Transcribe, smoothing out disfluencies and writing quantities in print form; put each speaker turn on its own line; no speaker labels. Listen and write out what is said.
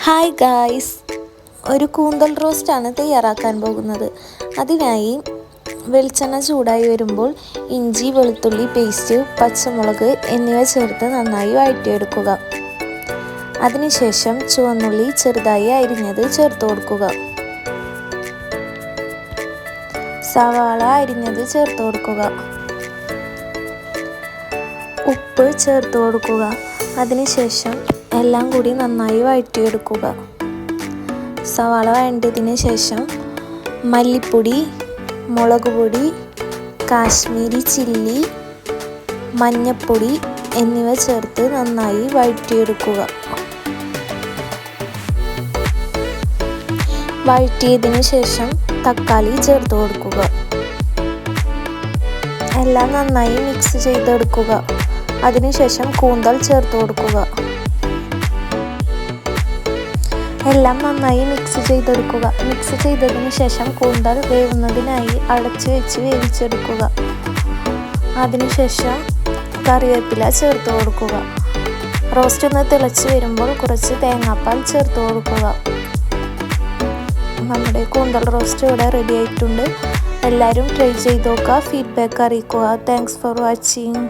Hi guys, ഒരു കൂന്തൽ റോസ്റ്റാണ് തയ്യാറാക്കാൻ പോകുന്നത്. അതിനായി വെളിച്ചെണ്ണ ചൂടായി വരുമ്പോൾ ഇഞ്ചി വെളുത്തുള്ളി പേസ്റ്റ്, പച്ചമുളക് എന്നിവ ചേർത്ത് നന്നായി വഴറ്റിയെടുക്കുക. അതിനുശേഷം ചുവന്നുള്ളി ചെറുതായി അരിഞ്ഞത് ചേർത്ത് കൊടുക്കുക. സവാള അരിഞ്ഞത് ചേർത്ത് കൊടുക്കുക. ഉപ്പ് ചേർത്ത് കൊടുക്കുക. അതിനുശേഷം എല്ലാം കൂടി നന്നായി വഴറ്റിയെടുക്കുക. സവാള വഴണ്ടതിന് ശേഷം മല്ലിപ്പൊടി, മുളക് പൊടി, കാശ്മീരി ചില്ലി, മഞ്ഞൾപ്പൊടി എന്നിവ ചേർത്ത് നന്നായി വഴറ്റിയെടുക്കുക. വഴറ്റിയതിന് ശേഷം തക്കാളി ചേർത്ത് കൊടുക്കുക. എല്ലാം നന്നായി മിക്സ് ചെയ്തെടുക്കുക. അതിനുശേഷം കൂന്തൽ ചേർത്ത് കൊടുക്കുക. എല്ലാം നന്നായി മിക്സ് ചെയ്തെടുക്കുക. മിക്സ് ചെയ്തതിന് ശേഷം കൂന്തൽ വേവുന്നതിനായി അടച്ചു വെച്ച് വേവിച്ചെടുക്കുക. അതിനുശേഷം കറിവേപ്പില ചേർത്ത് കൊടുക്കുക. റോസ്റ്റ് ഒന്ന് തിളച്ച് വരുമ്പോൾ കുറച്ച് തേങ്ങാപ്പാൽ ചേർത്ത് കൊടുക്കുക. നമ്മുടെ കൂന്തൽ റോസ്റ്റ് ഇവിടെ റെഡി ആയിട്ടുണ്ട്. എല്ലാവരും ട്രൈ ചെയ്ത് നോക്കുക. ഫീഡ്ബാക്ക് അറിയിക്കുക. Thanks for watching.